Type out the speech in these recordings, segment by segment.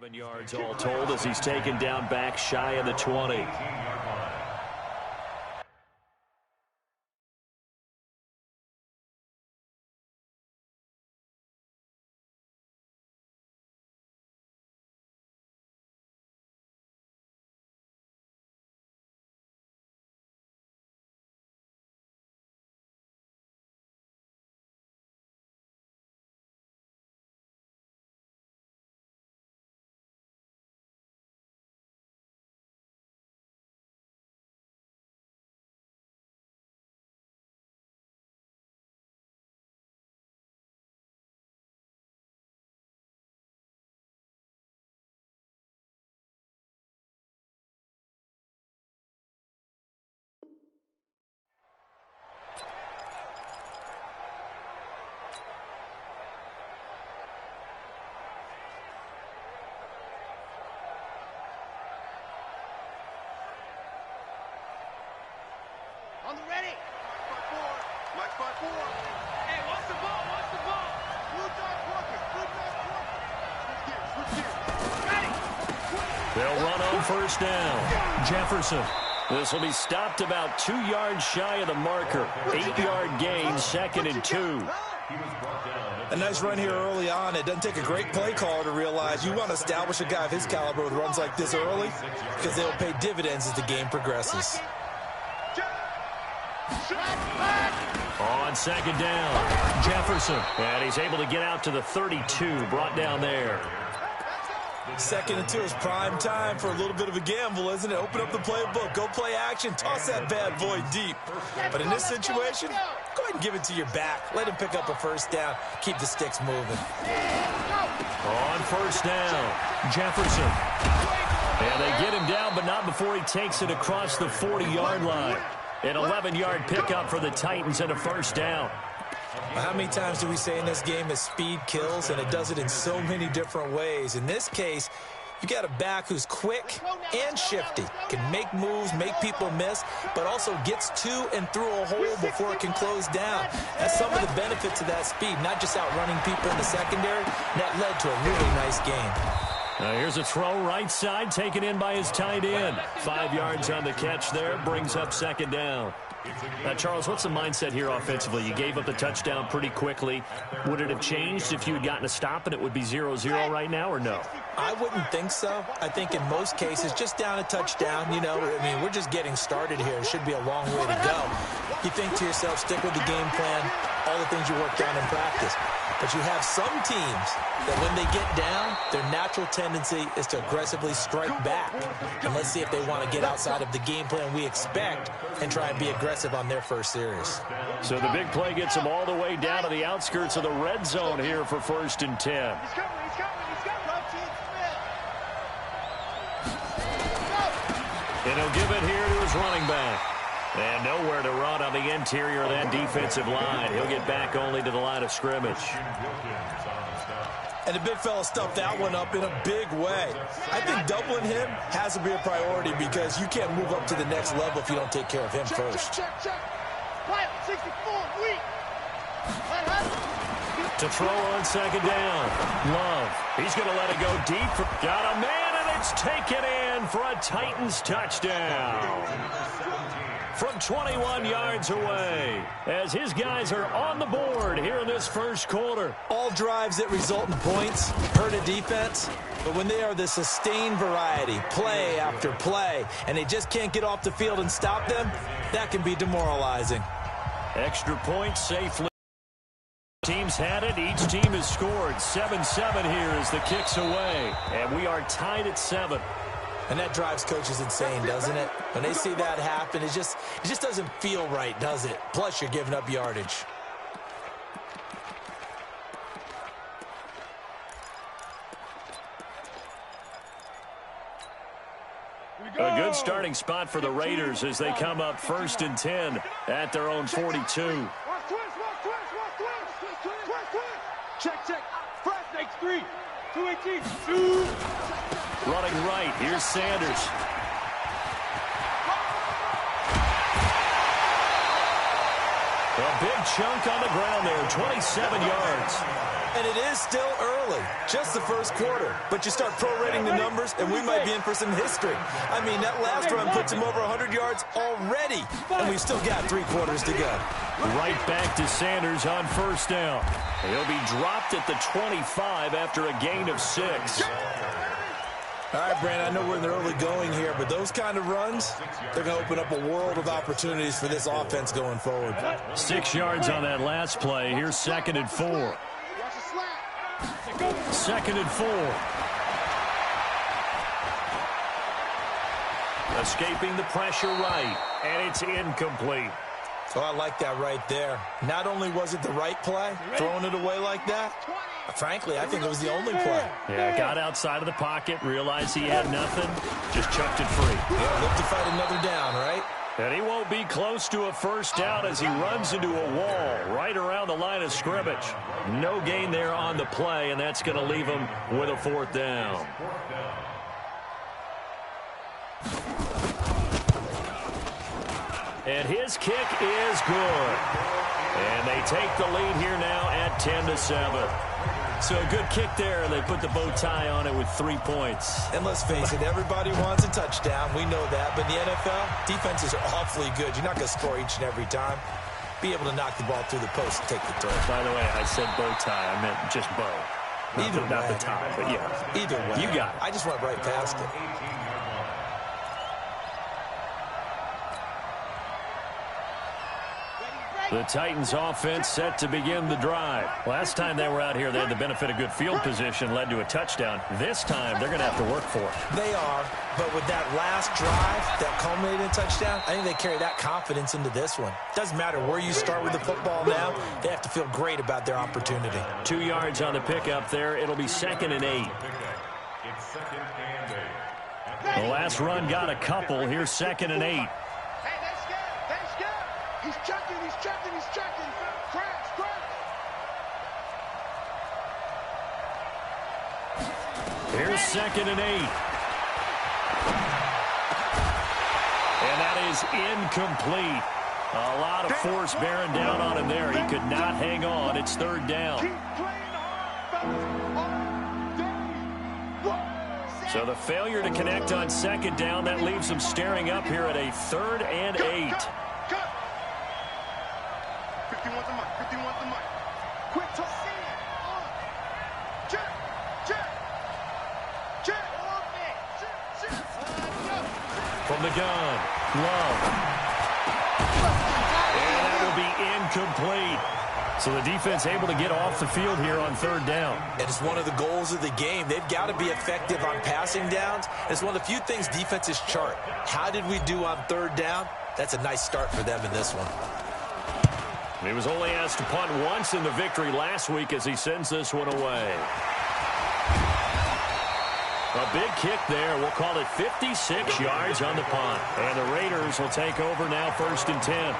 7 yards all told as he's taken down back shy of the 20. On the ready. March by four. Hey, watch the ball. Watch the ball. Blue dot working. Blue dot working. Switch gears. Ready. They'll run on first down. Jefferson. This will be stopped about 2 yards shy of the marker. 8-yard gain, 2nd and 2. A nice run here early on. It doesn't take a great play caller to realize you want to establish a guy of his caliber with runs like this early because they'll pay dividends as the game progresses. On 2nd down, Jefferson. And he's able to get out to the 32, brought down there. 2nd and 2 is prime time for a little bit of a gamble, isn't it? Open up the playbook, go play action, toss that bad boy deep. But in this situation, go ahead and give it to your back. Let him pick up a first down. Keep the sticks moving. On first down, Jefferson. And they get him down, but not before he takes it across the 40-yard line. An 11-yard pickup for the Titans and a first down. How many times do we say in this game that speed kills, and it does it in so many different ways? In this case, you got a back who's quick and shifty, can make moves, make people miss, but also gets to and through a hole before it can close down. That's some of the benefits of that speed, not just outrunning people in the secondary. That led to a really nice game. Here's a throw right side, taken in by his tight end. 5 yards on the catch there, brings up 2nd down. Charles, what's the mindset here offensively? You gave up the touchdown pretty quickly. Would it have changed if you had gotten a stop and it would be 0-0 right now, or no? I wouldn't think so. I think in most cases, just down a touchdown, you know, I mean, we're just getting started here. It should be a long way to go. You think to yourself, stick with the game plan, all the things you worked on in practice. But you have some teams that when they get down, their natural tendency is to aggressively strike back. And let's see if they want to get outside of the game plan we expect and try and be aggressive on their first series. So the big play gets them all the way down to the outskirts of the red zone here for 1st and 10. He's coming. And he'll give it here to his running back. And nowhere to run on the interior of that defensive line. He'll get back only to the line of scrimmage. And the big fella stuffed that one up in a big way. I think doubling him has to be a priority because you can't move up to the next level if you don't take care of him first. Pilot 64, weak. To throw on 2nd down. Love. He's going to let it go deep. Got a man, and it's taken in for a Titans touchdown. From 21 yards away, as his guys are on the board here in this first quarter. All drives that result in points hurt a defense, but when they are the sustained variety, play after play, and they just can't get off the field and stop them, that can be demoralizing. Extra point safely. Teams had it. Each team has scored. 7-7 here as the kick's away, and we are tied at 7. And that drives coaches insane, doesn't it? When they see that happen, it just doesn't feel right, does it? Plus, you're giving up yardage. A good starting spot for the Raiders as they come up 1st and 10 at their own 42. Check. Press, next 3. 2-18. 2. Running right, here's Sanders. A big chunk on the ground there, 27 yards. And it is still early. Exactly. Just the first quarter. But you start prorating the numbers, and we might be in for some history. I mean, that last run puts him over 100 yards already, and we've still got 3 quarters to go. Right back to Sanders on first down. He'll be dropped at the 25 after a gain of 6. All right, Brandon, I know we're in the early going here, but those kind of runs, they're going to open up a world of opportunities for this offense going forward. 6 yards on that last play. Here's 2nd and 4. 2nd and 4. Escaping the pressure right, and it's incomplete. Oh, I like that right there. Not only was it the right play, throwing it away like that, frankly, I think it was the only play. Yeah, got outside of the pocket, realized he had nothing, just chucked it free. Yeah, live to fight another down, right? And he won't be close to a first down as he runs into a wall right around the line of scrimmage. No gain there on the play, and that's going to leave him with a 4th down. And his kick is good. And they take the lead here now at 10-7. So a good kick there, and they put the bow tie on it with 3 points. And let's face it, everybody wants a touchdown. We know that. But in the NFL, defenses are awfully good. You're not going to score each and every time. Be able to knock the ball through the post and take the turn. By the way, I said bow tie. I meant just bow. Not the tie, but yeah. Either way. You got it. I just went right past it. The Titans offense set to begin the drive. Last time they were out here, they had the benefit of good field position, led to a touchdown. This time, they're going to have to work for it. They are, but with that last drive that culminated in a touchdown, I think they carry that confidence into this one. Doesn't matter where you start with the football now, they have to feel great about their opportunity. 2 yards on the pickup there. It'll be 2nd and 8. The last run got a couple. Here's 2nd and 8. He's checking. Crash. Here's 2nd and 8. And that is incomplete. A lot of force bearing down on him there. He could not hang on. It's 3rd down. So the failure to connect on 2nd down, that leaves him staring up here at a 3rd and 8. 51's the mic. Quick to see it. Check. From the gun, Love. And that will be incomplete. So the defense able to get off the field here on 3rd down. And it's one of the goals of the game. They've got to be effective on passing downs. It's one of the few things defenses chart. How did we do on 3rd down? That's a nice start for them in this one. He was only asked to punt once in the victory last week as he sends this one away. A big kick there. We'll call it 56 yards on the punt. And the Raiders will take over now 1st and 10.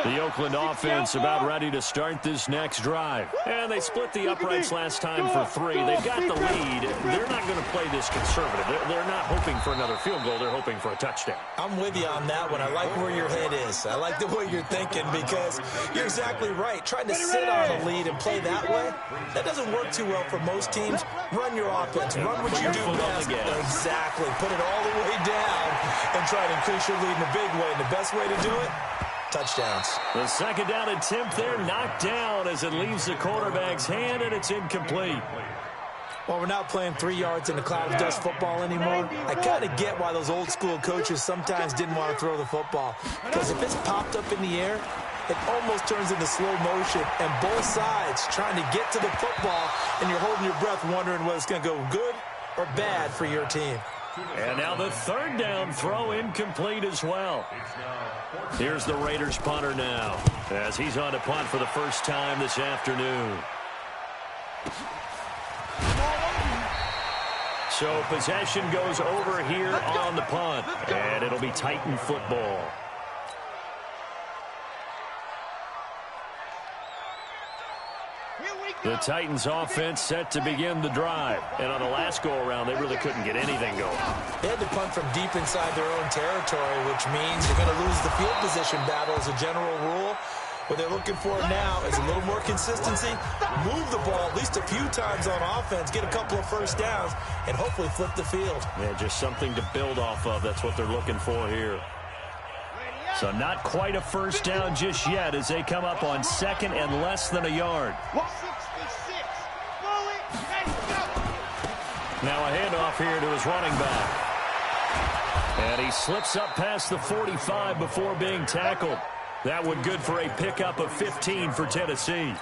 The Oakland offense about ready to start this next drive. And they split the uprights last time for 3. They've got the lead. They're not going to play this conservative. They're not hoping for another field goal. They're hoping for a touchdown. I'm with you on that one. I like where your head is. I like the way you're thinking because you're exactly right. Trying to sit on a lead and play that way, that doesn't work too well for most teams. Run your offense. Run what you do best. Exactly. Put it all the way down and try to increase your lead in a big way. And the best way to do it, touchdowns. The 2nd down attempt there knocked down as it leaves the quarterback's hand, and it's incomplete. Well, we're not playing 3 yards in a cloud of dust football anymore. I kind of get why those old school coaches sometimes didn't want to throw the football. Because if it's popped up in the air, it almost turns into slow motion, and both sides trying to get to the football, and you're holding your breath wondering whether it's going to go good or bad for your team. And now the 3rd down throw incomplete as well. Here's the Raiders punter now as he's on to punt for the first time this afternoon. So possession goes over here on the punt, and it'll be Titan football. The Titans offense set to begin the drive. And on the last go-around, they really couldn't get anything going. They had to punt from deep inside their own territory, which means you're going to lose the field position battle as a general rule. What they're looking for now is a little more consistency, move the ball at least a few times on offense, get a couple of first downs, and hopefully flip the field. Yeah, just something to build off of. That's what they're looking for here. So not quite a first down just yet as they come up on second and less than a yard. 166. Now a handoff here to his running back. And he slips up past the 45 before being tackled. That one good for a pickup of 15 for Tennessee.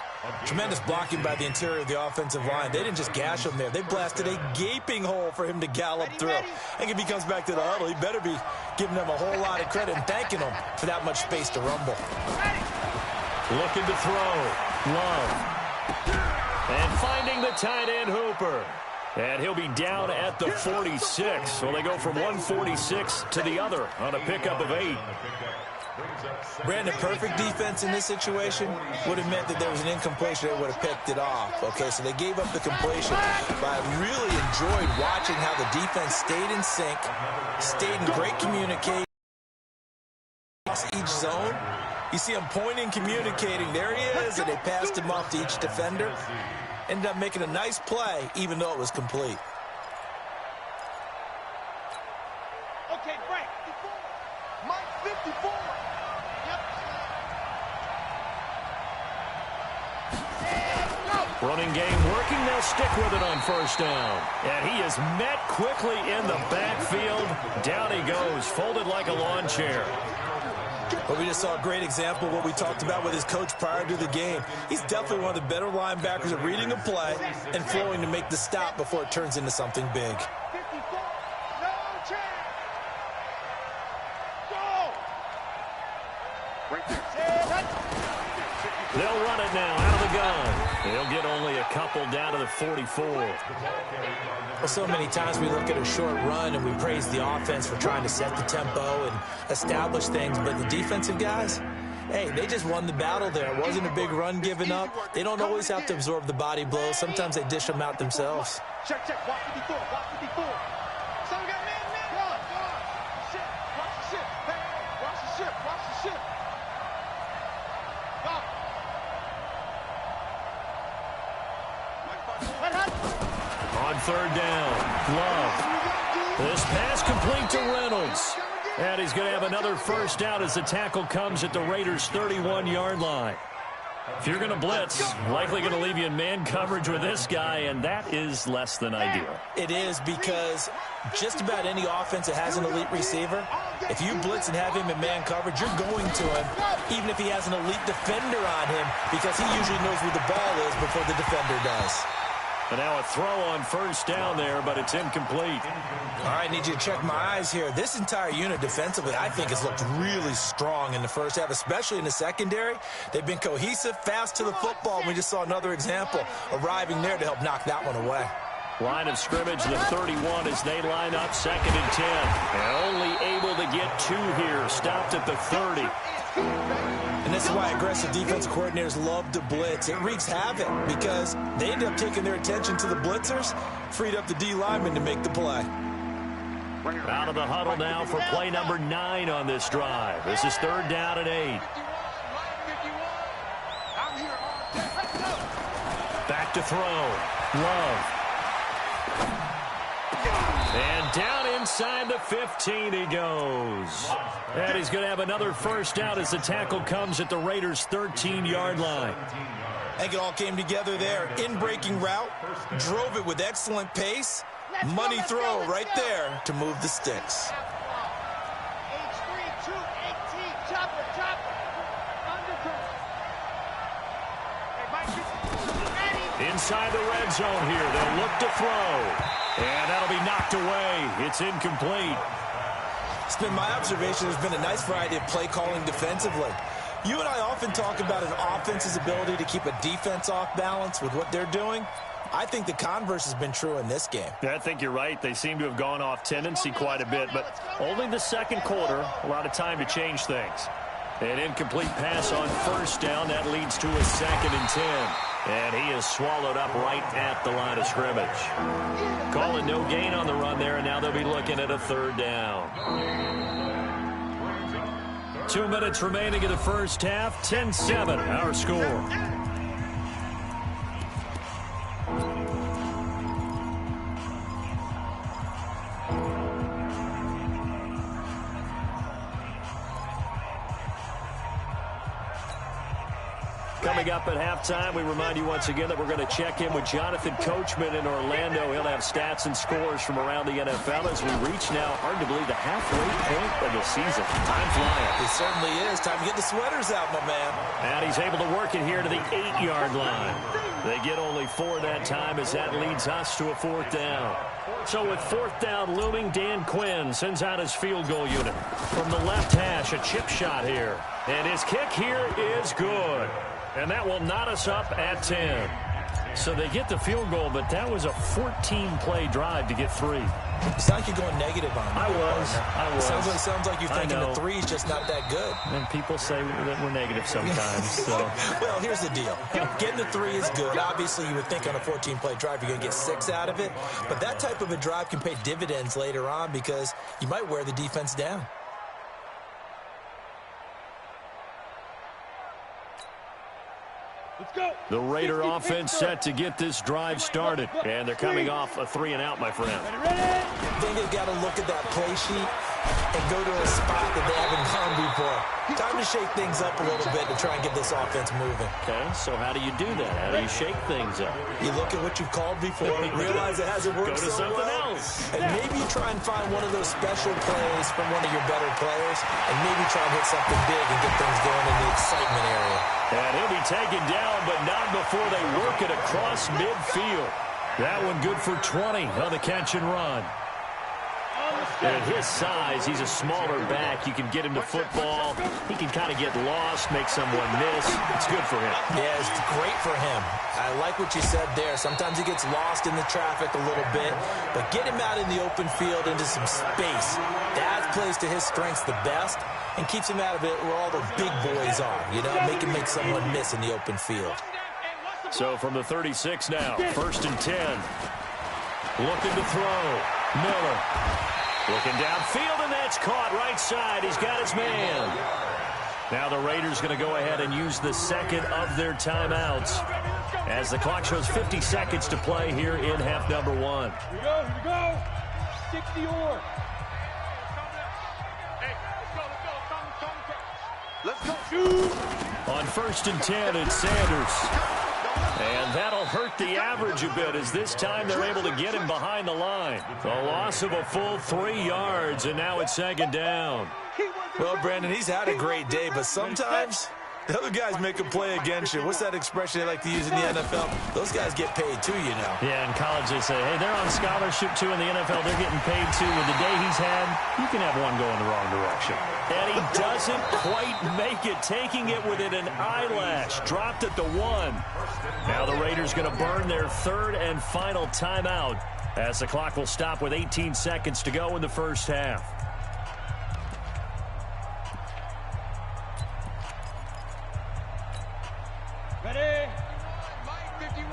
Tremendous blocking by the interior of the offensive line. They didn't just gash him there. They blasted a gaping hole for him to gallop through. I think if he comes back to the huddle, he better be giving them a whole lot of credit and thanking them for that much space to rumble. Looking to throw. Love. And finding the tight end Hooper. And he'll be down at the 46. So they go from 146 to the other on a pickup of 8. Brandon, perfect defense in this situation would have meant that there was an incompletion. They would have picked it off. Okay, so they gave up the completion. But I really enjoyed watching how the defense stayed in sync, stayed in great communication across each zone. You see him pointing, communicating. There he is, and they passed him off to each defender. Ended up making a nice play, even though it was complete. Okay, break. Mike 54. Running game working. They'll stick with it on first down. And he is met quickly in the backfield. Down he goes, folded like a lawn chair. But we just saw a great example of what we talked about with his coach prior to the game. He's definitely one of the better linebackers at reading a play and flowing to make the stop before it turns into something big. 54. No chance. Go. They'll run it now out of the gun. They'll get only a couple down to the 44. Well, so many times we look at a short run and we praise the offense for trying to set the tempo and establish things, but the defensive guys, hey, they just won the battle there. It wasn't a big run given up. They don't always have to absorb the body blows. Sometimes they dish them out themselves. Check, check. Watch 54. Watch 54. So we got man. Watch the ship. Watch the ship. Hey, watch the ship. Watch the ship. Go. On third down, Love. This pass complete to Reynolds. And he's going to have another first down as the tackle comes at the Raiders' 31-yard line. If you're going to blitz, likely going to leave you in man coverage with this guy, and that is less than ideal. It is, because just about any offense that has an elite receiver, if you blitz and have him in man coverage, you're going to him, even if he has an elite defender on him, because he usually knows where the ball is before the defender does. And now a throw on first down there, but it's incomplete. All right, I need you to check my eyes here. This entire unit defensively, I think, has looked really strong in the first half, especially in the secondary. They've been cohesive, fast to the football, and we just saw another example arriving there to help knock that one away. Line of scrimmage, the 31 as they line up, second and 10. And only able to get 2 here, stopped at the 30. And this is why aggressive defensive coordinators love to blitz. It wreaks havoc because they end up taking their attention to the blitzers, freed up the D lineman to make the play. Out of the huddle now for play number 9 on this drive. This is third down and 8. Back to throw. Love. And down inside the 15 he goes. And he's going to have another first down as the tackle comes at the Raiders' 13-yard line. I think it all came together there. In-breaking route, drove it with excellent pace. Money throw right there to move the sticks. Inside the red zone here. They'll look to throw. And that'll be knocked away. It's incomplete. It's been my observation there's been a nice variety of play calling defensively. You and I often talk about an offense's ability to keep a defense off balance with what they're doing. I think the converse has been true in this game. Yeah, I think you're right. They seem to have gone off tendency quite a bit, but only the second quarter, a lot of time to change things. An incomplete pass on first down. That leads to a second and 10. And he is swallowed up right at the line of scrimmage. Calling no gain on the run there, and now they'll be looking at a third down. 2 minutes remaining in the first half. 10-7, our score. Coming up at halftime, we remind you once again that we're going to check in with Jonathan Coachman in Orlando. He'll have stats and scores from around the NFL as we reach now, hard to believe, the halfway point of the season. Time flying. It certainly is. Time to get the sweaters out, my man. And he's able to work it here to the 8-yard line. They get only 4 that time as that leads us to a 4th down. So with 4th down looming, Dan Quinn sends out his field goal unit. From the left hash, a chip shot here. And his kick here is good. And that will knot us up at 10. So they get the field goal, but that was a 14-play drive to get 3. It's like you're going negative on me. I was. Sounds like you're thinking the 3 is just not that good. And people say that we're negative sometimes. So. Well, here's the deal. Getting the 3 is good. Obviously, you would think on a 14-play drive you're going to get 6 out of it. But that type of a drive can pay dividends later on because you might wear the defense down. The Raider offense set to get this drive started. And they're coming off a 3-and-out, my friend. I think they've got to look at that play sheet and go to a spot that they haven't gone before. Time to shake things up a little bit to try and get this offense moving. Okay, so how do you do that? How do you shake things up? You look at what you've called before, realize it hasn't worked so well. Go to something else. And maybe you try and find one of those special plays from one of your better players, and maybe try and hit something big and get things going in the excitement area. And he'll be taken down, but not before they work it across midfield. That one good for 20 on the catch and run. At his size, he's a smaller back. You can get him to football. He can kind of get lost, make someone miss. It's good for him. Yeah, it's great for him. I like what you said there. Sometimes he gets lost in the traffic a little bit, but get him out in the open field into some space. That plays to his strengths the best and keeps him out of it where all the big boys are. You know, make someone miss in the open field. So from the 36 now, 1st and 10. Looking to throw. Miller. Looking downfield, and that's caught right side. He's got his man. Now the Raiders going to go ahead and use the second of their timeouts as the clock shows 50 seconds to play here in half number 1. Here we go. 60 or. Hey, let's go. Shoot. On 1st and 10, it's Sanders. And that'll hurt the average a bit as this time they're able to get him behind the line. A loss of a full 3 yards, and now it's 2nd down. Well, Brandon, he's had a great day, but sometimes the other guys make a play against you. What's that expression they like to use in the NFL? Those guys get paid too, you know. Yeah, in college they say, hey, they're on scholarship too. In the NFL, they're getting paid too. With the day he's had, you can have one going the wrong direction. And he doesn't quite make it, taking it within an eyelash. Dropped at the 1. Now the Raiders going to burn their 3rd and final timeout as the clock will stop with 18 seconds to go in the first half. Ready? Mike 51.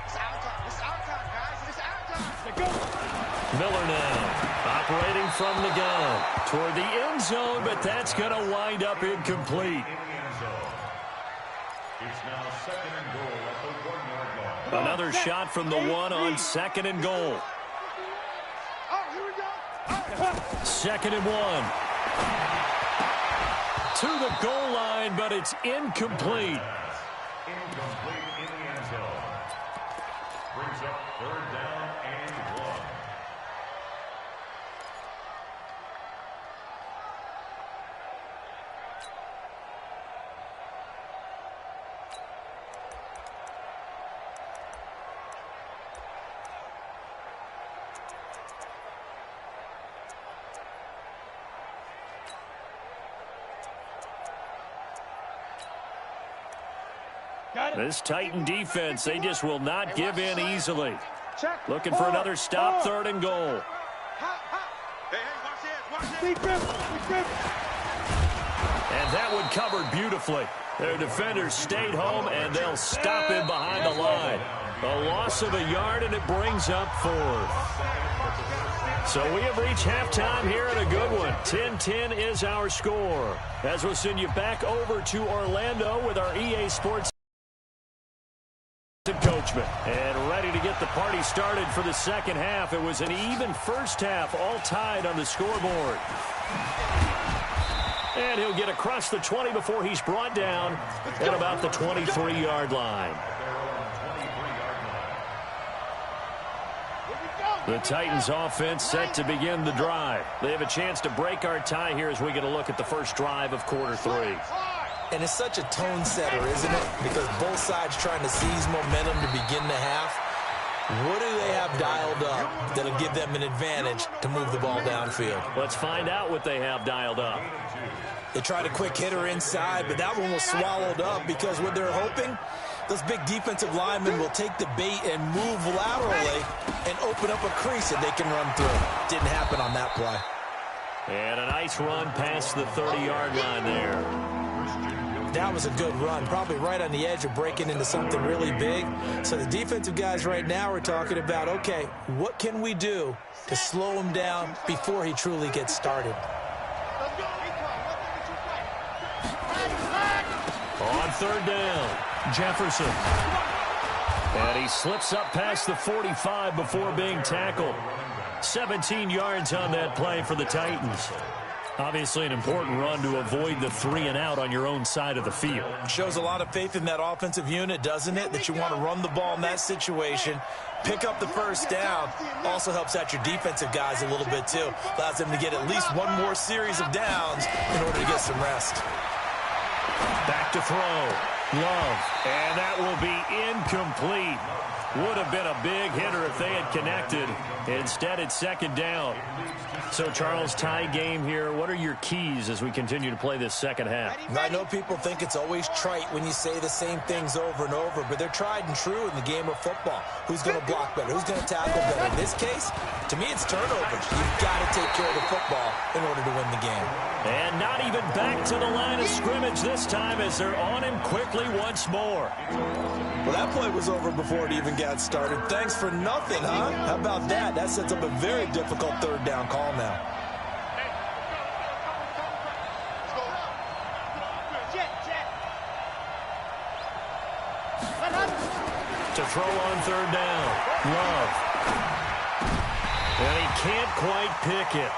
It's our time. It's our time, guys. It's our time. Let's go. Miller now operating from the gun toward the end zone, but that's going to wind up incomplete. It's now 2nd and goal at the 1-yard line. Another shot from the 1 on 2nd and goal. Oh, here we go. 2nd and 1. To the goal line, but it's incomplete. Incomplete in the end zone. Brings up 3rd down and 1. This Titan defense, they just will not give in easily. Looking for another stop, 3rd and goal. Hey, watch this. And that one covered beautifully. Their defenders stayed home, and they'll stop him behind the line. A loss of a yard, and it brings up 4th. So we have reached halftime here in a good one. 10-10 is our score. As we'll send you back over to Orlando with our EA Sports Coachman. And ready to get the party started for the second half. It was an even first half, all tied on the scoreboard. And he'll get across the 20 before he's brought down at about the 23-yard line. The Titans offense set to begin the drive. They have a chance to break our tie here as we get a look at the first drive of quarter 3. And it's such a tone setter, isn't it? Because both sides trying to seize momentum to begin the half. What do they have dialed up that'll give them an advantage to move the ball downfield? Let's find out what they have dialed up. They tried a quick hitter inside, but that one was swallowed up because what they're hoping, those big defensive linemen will take the bait and move laterally and open up a crease that they can run through. Didn't happen on that play. And a nice run past the 30-yard line there. That was a good run, probably right on the edge of breaking into something really big. So the defensive guys right now are talking about, okay, what can we do to slow him down before he truly gets started? On third down, Jefferson. And he slips up past the 45 before being tackled. 17 yards on that play for the Titans. Obviously an important run to avoid the 3 and out on your own side of the field. Shows a lot of faith in that offensive unit, doesn't it? That you want to run the ball in that situation, pick up the first down. Also helps out your defensive guys a little bit too. Allows them to get at least one more series of downs in order to get some rest. Back to throw. Love. And that will be incomplete. Would have been a big hitter if they had connected. Instead, it's second down. So, Charles, tie game here. What are your keys as we continue to play this second half? I know people think it's always trite when you say the same things over and over, but they're tried and true in the game of football. Who's going to block better? Who's going to tackle better? In this case, to me, it's turnovers. You've got to take care of the football in order to win the game. And not even back to the line of scrimmage this time as they're on him quickly once more. Well, that play was over before it even got started. Thanks for nothing, huh? How about that? That sets up a very difficult third down call now. To throw on third down. Love. And he can't quite pick it.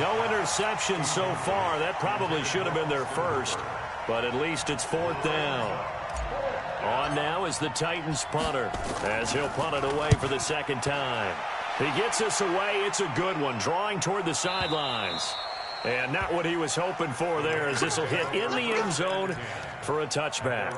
No interception so far. That probably should have been their first, but at least it's fourth down. On now is the Titans punter as he'll punt it away for the second time. He gets us away. It's a good one, drawing toward the sidelines. And not what he was hoping for there, as this will hit in the end zone for a touchback.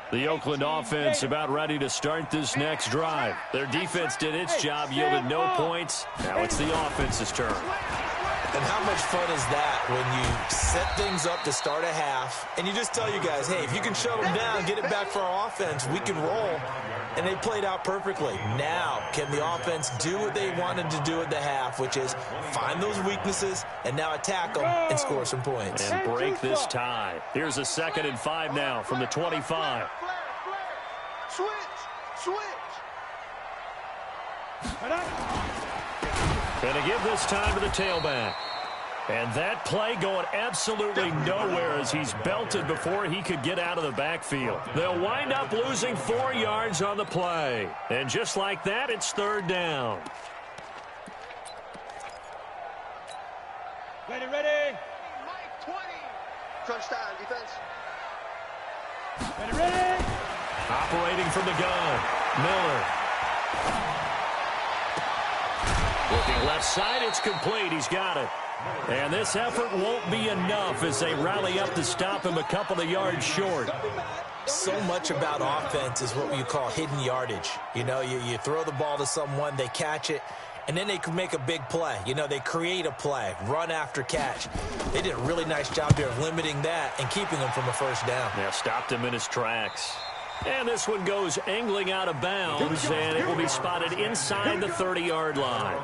The Oakland offense about ready to start this next drive. Their defense did its job, yielded no points. Now it's the offense's turn. And how much fun is that when you set things up to start a half and you just tell you guys, hey, if you can shut them down, get it back for our offense, we can roll. And they played out perfectly. Now, can the offense do what they wanted to do at the half, which is find those weaknesses and now attack them and score some points. And break this tie. Here's a 2nd and 5 now from the 25. Switch. Going to give this time to the tailback. And that play going absolutely nowhere as he's belted before he could get out of the backfield. They'll wind up losing 4 yards on the play. And just like that, it's third down. Ready. Mike 20. Touchdown, defense. Ready. Operating from the gun, Miller. Looking left side, it's complete. He's got it. And this effort won't be enough as they rally up to stop him a couple of yards short. So much about offense is what you call hidden yardage. You know, you throw the ball to someone, they catch it, and then they can make a big play. You know, they create a play, run after catch. They did a really nice job there of limiting that and keeping him from a first down. Yeah, stopped him in his tracks. And this one goes angling out of bounds, and it will be spotted inside the 30-yard line.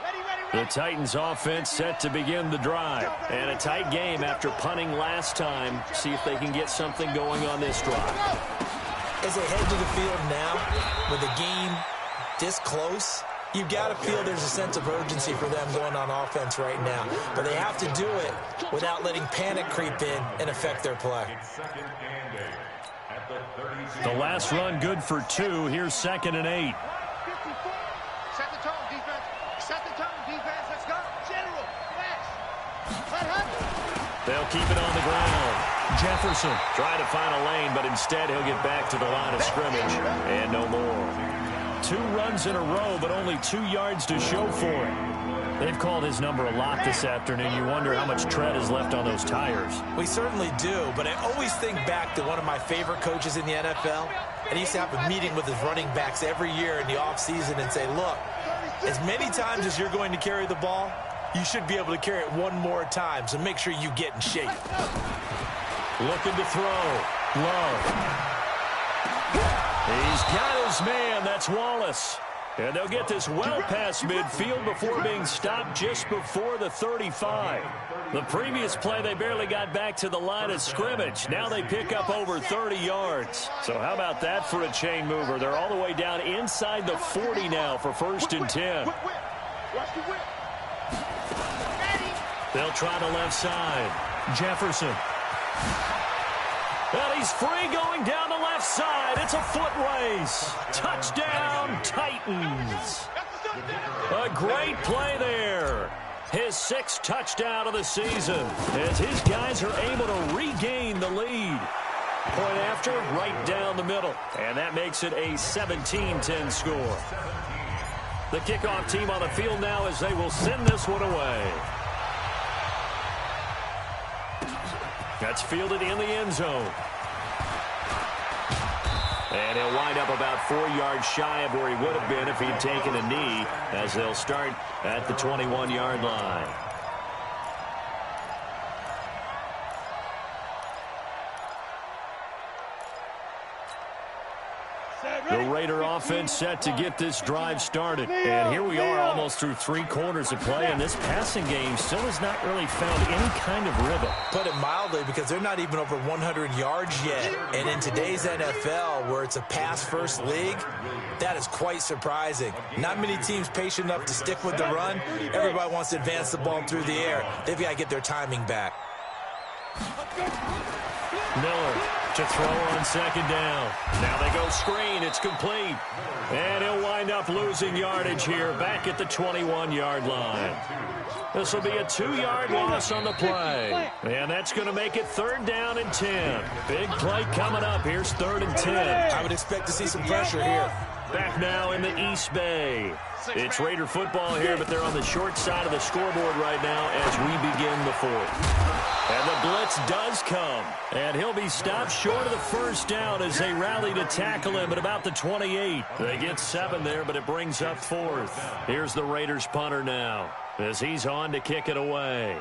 Ready. The Titans offense set to begin the drive. And a tight game after punting last time. See if they can get something going on this drive. As they head to the field now, with the game this close, you've got to feel there's a sense of urgency for them going on offense right now. But they have to do it without letting panic creep in and affect their play. The last run good for 2. Here's 2nd and 8. Set the tone, defense. Set the tone, defense. Let's go. General, flash. Let happen. They'll keep it on the ground. Jefferson trying to find a lane, but instead he'll get back to the line of scrimmage. And no more. 2 runs in a row, but only 2 yards to show for it. They've called his number a lot this afternoon. You wonder how much tread is left on those tires. We certainly do, but I always think back to one of my favorite coaches in the NFL. And he used to have a meeting with his running backs every year in the offseason and say, look, as many times as you're going to carry the ball, you should be able to carry it one more time, so make sure you get in shape. Looking to throw. Love. He's got his man. That's Wallace. And they'll get this well past midfield before being stopped just before the 35. The previous play, they barely got back to the line of scrimmage. Now they pick up over 30 yards. So how about that for a chain mover? They're all the way down inside the 40 now for 1st and 10. They'll try the left side. Jefferson. And he's free going down the left side. It's a foot race. Touchdown, Titans. A great play there. His 6th touchdown of the season as his guys are able to regain the lead. Point after, right down the middle. And that makes it a 17-10 score. The kickoff team on the field now as they will send this one away. That's fielded in the end zone. And he'll wind up about 4 yards shy of where he would have been if he'd taken a knee, as they'll start at the 21-yard line. The Raider offense set to get this drive started. And here we are almost through 3 quarters of play, and this passing game still has not really found any kind of rhythm. Put it mildly, because they're not even over 100 yards yet. And in today's NFL, where it's a pass-first league, that is quite surprising. Not many teams patient enough to stick with the run. Everybody wants to advance the ball through the air. They've got to get their timing back. Miller to throw on 2nd down. Now they go screen. It's complete. And he'll wind up losing yardage here back at the 21-yard line. This will be a 2-yard loss on the play. And that's going to make it 3rd down and 10. Big play coming up. Here's 3rd and 10. I would expect to see some pressure here. Back now in the East Bay. It's Raider football here, but they're on the short side of the scoreboard right now as we begin the 4th. And the blitz does come. And he'll be stopped short of the 1st down as they rally to tackle him at about the 28. They get 7 there, but it brings up 4th. Here's the Raiders punter now as he's on to kick it away.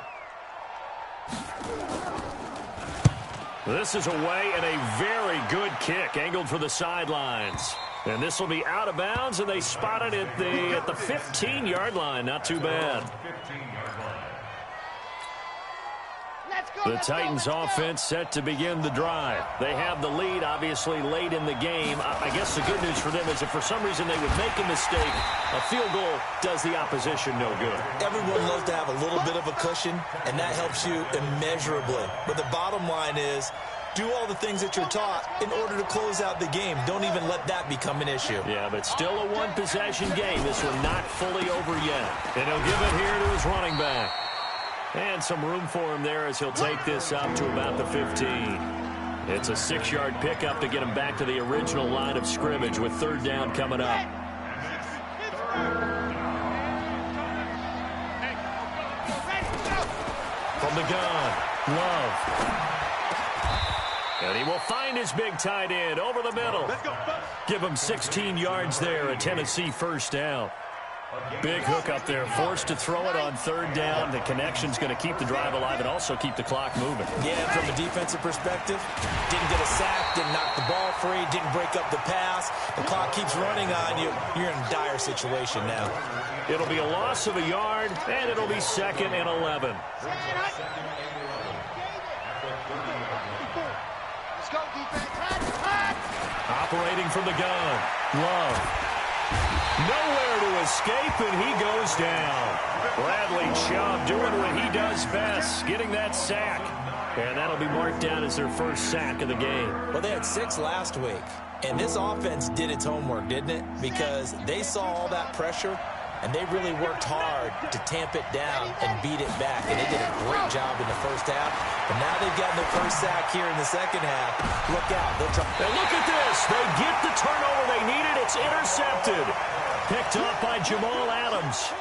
This is away and a very good kick angled for the sidelines. And this will be out of bounds, and they spot it at the 15-yard line. Not too bad. The Titans offense set to begin the drive. They have the lead, obviously, late in the game. I guess the good news for them is if for some reason they would make a mistake, a field goal does the opposition no good. Everyone loves to have a little bit of a cushion, and that helps you immeasurably. But the bottom line is, do all the things that you're taught in order to close out the game. Don't even let that become an issue. Yeah, but still a one-possession game. This one not fully over yet. And he'll give it here to his running back. And some room for him there as he'll take this up to about the 15. It's a 6-yard pickup to get him back to the original line of scrimmage with 3rd down coming up. From the gun, Love. And he will find his big tight end over the middle. Give him 16 yards there, a Tennessee 1st down. Big hook up there, forced to throw it on third down. The connection's going to keep the drive alive and also keep the clock moving. Yeah, from a defensive perspective, didn't get a sack, didn't knock the ball free, didn't break up the pass. The clock keeps running on you. You're in a dire situation now. It'll be a loss of a yard, and it'll be 2nd and 11. Let's go, defense. Hot. Operating from the gun. Love. Nowhere to escape, and he goes down. Bradley Chubb doing what he does best, getting that sack. And that'll be marked down as their first sack of the game. Well, they had 6 last week, and this offense did its homework, didn't it? Because they saw all that pressure, and they really worked hard to tamp it down and beat it back. And they did a great job in the first half. But now they've gotten their first sack here in the second half. Look out. They'll try. And look at this. They get the turnover they needed. It's intercepted. Picked up by Jamal Adams.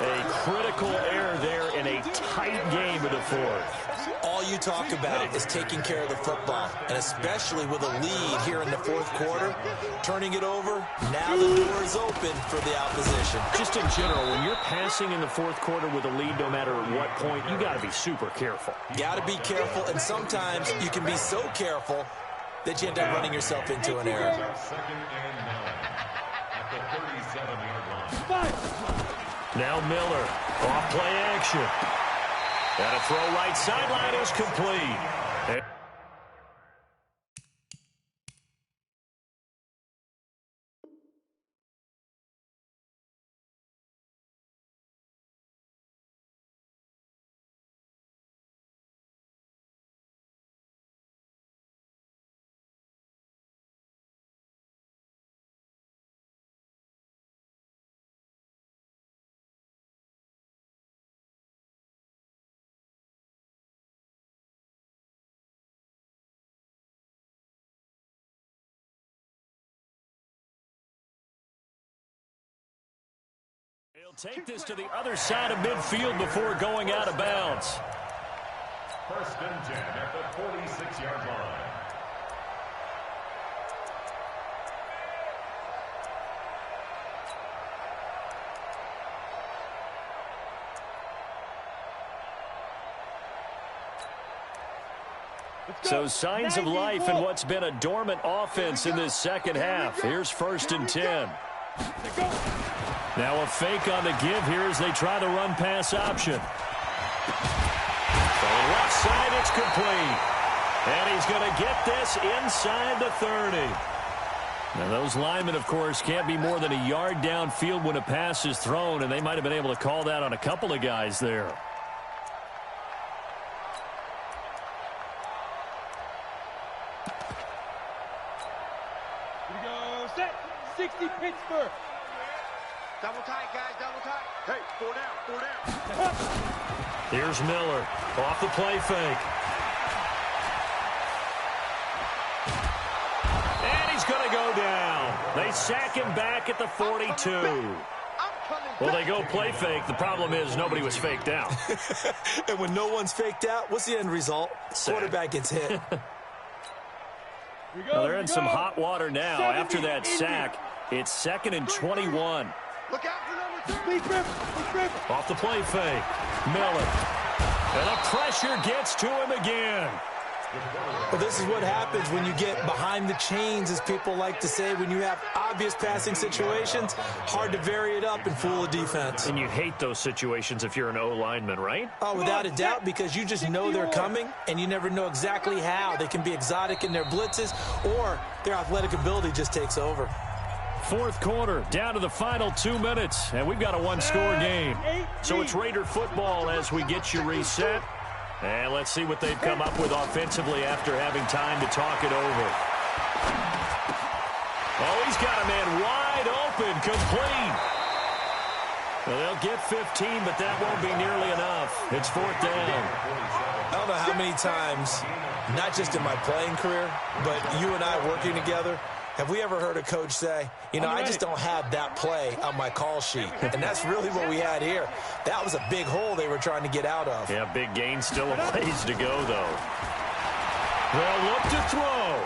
A critical error there in a tight game of the fourth. All you talk about is taking care of the football, and especially with a lead here in the fourth quarter, turning it over, now the door is open for the opposition. Just in general, when you're passing in the fourth quarter with a lead, no matter at what point, you got to be super careful. Got to be careful, and sometimes you can be so careful that you end up running yourself into an error. 2nd and 9 at the 37-yard line. Now Miller, off play action. And a throw right sideline is complete. He'll take this to the other side of midfield before going out of bounds. 1st and 10 at the 46-yard line. So signs of life in what's been a dormant offense in this second half. Here's 1st and 10. Now a fake on the give here as they try the run-pass option. From the left side, it's complete. And he's going to get this inside the 30. Now those linemen, of course, can't be more than a yard downfield when a pass is thrown, and they might have been able to call that on a couple of guys there. Here we go, set, 60 Pittsburgh. Double tight, guys, double tight. Hey, 4 down, 4 down. Here's Miller off the play fake. And he's going to go down. They sack him back at the 42. Well, they go play fake. The problem is nobody was faked out. And when no one's faked out, what's the end result? Quarterback gets hit. Well, they're in some hot water now. After that sack, it's 2nd and 21. Look out for number 2. Off the play fake. Miller. And the pressure gets to him again. Well, this is what happens when you get behind the chains, as people like to say. When you have obvious passing situations, hard to vary it up and fool a defense. And you hate those situations if you're an O-lineman, right? Oh, without a doubt, because you just know they're coming, and you never know exactly how. They can be exotic in their blitzes, or their athletic ability just takes over. Fourth quarter, down to the final 2 minutes, and we've got a one-score game. So it's Raider football as we get you reset. And let's see what they've come up with offensively after having time to talk it over. Oh, he's got a man wide open, complete. Well, they'll get 15, but that won't be nearly enough. It's 4th down. I don't know how many times, not just in my playing career, but you and I working together, have we ever heard a coach say, you know, I just don't have that play on my call sheet? And that's really what we had here. That was a big hole they were trying to get out of. Yeah, big gain, still a ways to go, though. They'll look to throw.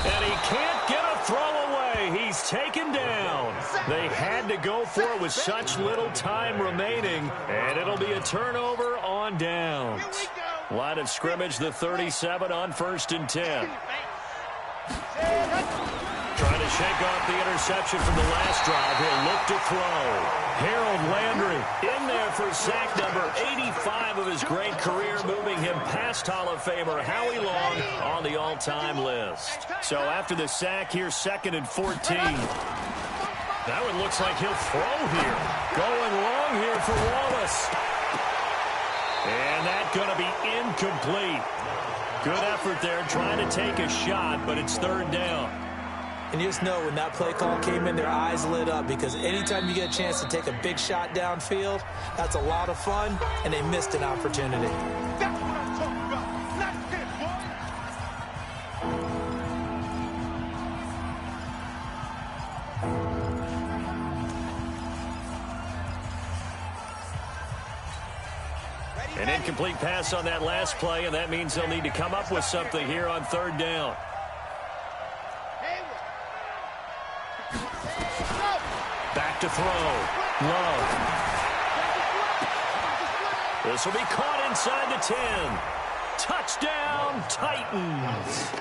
And he can't get a throw away. He's taken down. They had to go for it with such little time remaining, and it'll be a turnover on downs. Line of scrimmage, the 37 on 1st and 10. Trying to shake off the interception from the last drive. He'll look to throw. Harold Landry in there for sack number 85 of his great career, moving him past Hall of Famer Howie Long on the all-time list. So after the sack here, 2nd and 14. That one looks like he'll throw here. Going long here for Wallace. And that's going to be incomplete. Good effort there trying to take a shot, but it's 3rd down. And you just know when that play call came in, their eyes lit up, because anytime you get a chance to take a big shot downfield, that's a lot of fun, and they missed an opportunity. That's what I'm talking about. Not this, boy. An incomplete pass on that last play, and that means they'll need to come up with something here on 3rd down. Back to throw. Love. This will be caught inside the 10. Touchdown, Titans.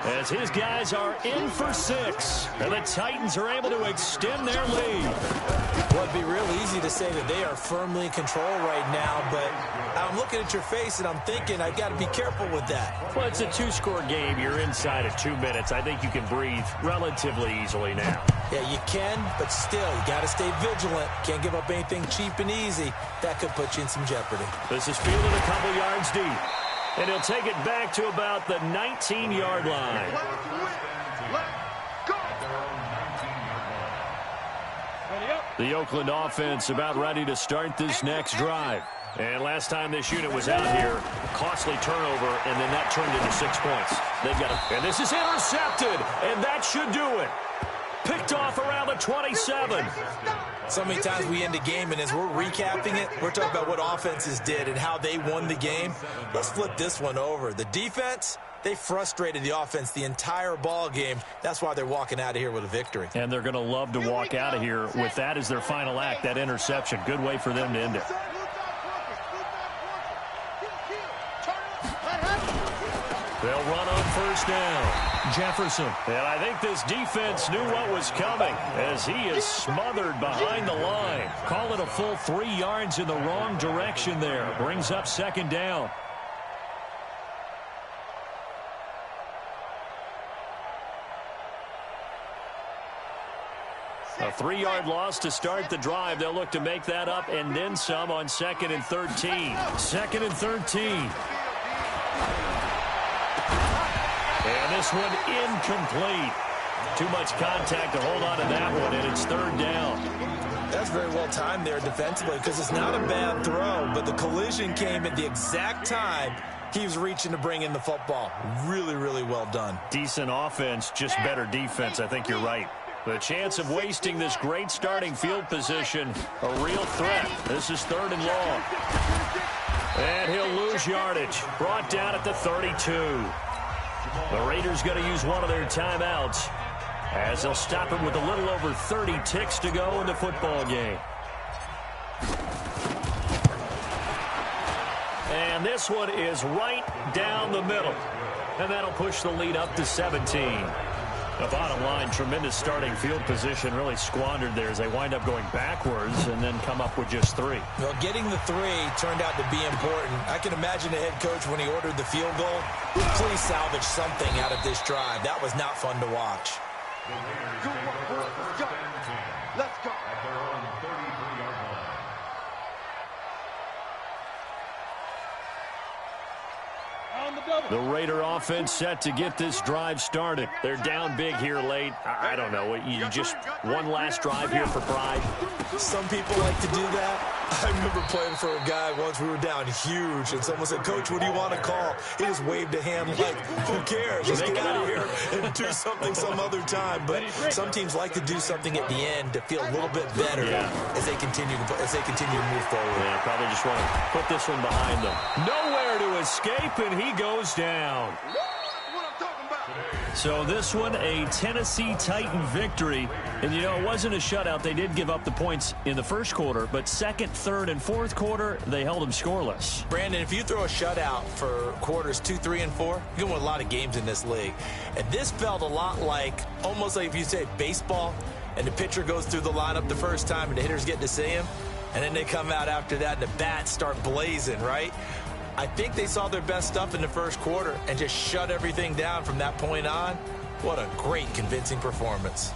As his guys are in for 6. And the Titans are able to extend their lead. Well, it'd be real easy to say that they are firmly in control right now, but I'm looking at your face and I'm thinking I've got to be careful with that. Well, it's a 2-score game. You're inside of 2 minutes. I think you can breathe relatively easily now. Yeah, you can, but still, you got to stay vigilant. Can't give up anything cheap and easy. That could put you in some jeopardy. This is fielded a couple yards deep. And he'll take it back to about the 19-yard line. The Oakland offense about ready to start this next drive. And last time this unit was out here, costly turnover, and then that turned into 6 points. They've got it. And this is intercepted, and that should do it. Picked off around the 27. So many times we end a game, and as we're recapping it, we're talking about what offenses did and how they won the game. Let's flip this one over. The defense, they frustrated the offense the entire ball game. That's why they're walking out of here with a victory. And they're going to love to walk out of here with that as their final act, that interception. Good way for them to end it. They'll run on 1st down. Jefferson. And I think this defense knew what was coming as he is smothered behind the line. Call it a full 3 yards in the wrong direction there. Brings up 2nd down. A 3-yard loss to start the drive. They'll look to make that up and then some on 2nd and 13. 2nd and 13. And this one incomplete. Too much contact to hold on to that one, and it's 3rd down. That's very well timed there defensively, because it's not a bad throw, but the collision came at the exact time he was reaching to bring in the football. Really, really well done. Decent offense, just better defense. I think you're right. The chance of wasting this great starting field position, a real threat. This is 3rd and long. And he'll lose yardage. Brought down at the 32. The Raiders going to use one of their timeouts as they'll stop him with a little over 30 ticks to go in the football game. And this one is right down the middle. And that'll push the lead up to 17. The bottom line, tremendous starting field position, really squandered there as they wind up going backwards and then come up with just 3. Well, getting the 3 turned out to be important. I can imagine the head coach when he ordered the field goal. Please salvage something out of this drive. That was not fun to watch. Let's go. The Raider offense set to get this drive started. They're down big here late. I don't know. You just one last drive here for pride. Some people like to do that. I remember playing for a guy once. We were down huge, and someone said, "Coach, what do you want to call?" He just waved a hand like, "Who cares? Let's get out of here and do something some other time." But some teams like to do something at the end to feel a little bit better as they continue to move forward. Yeah, probably just want to put this one behind them. Nowhere to escape, and he goes down. That's what I'm talking about. So this one, a Tennessee Titan victory. And, you know, it wasn't a shutout. They did give up the points in the first quarter, but second, third, and fourth quarter, they held them scoreless. Brandon, if you throw a shutout for quarters 2, 3, and 4, you can win a lot of games in this league. And this felt a lot like, almost like if you say baseball, and the pitcher goes through the lineup the first time and the hitters get to see him, and then they come out after that and the bats start blazing, right? I think they saw their best stuff in the first quarter and just shut everything down from that point on. What a great, convincing performance.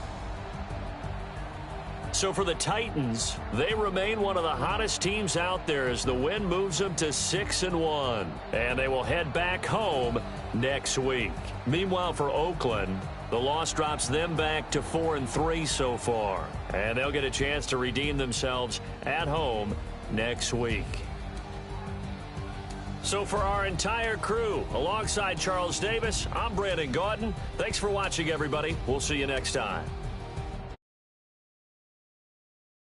So for the Titans, they remain one of the hottest teams out there as the win moves them to 6-1. And they will head back home next week. Meanwhile, for Oakland, the loss drops them back to 4-3 so far. And they'll get a chance to redeem themselves at home next week. So for our entire crew, alongside Charles Davis, I'm Brandon Gaudin. Thanks for watching, everybody. We'll see you next time.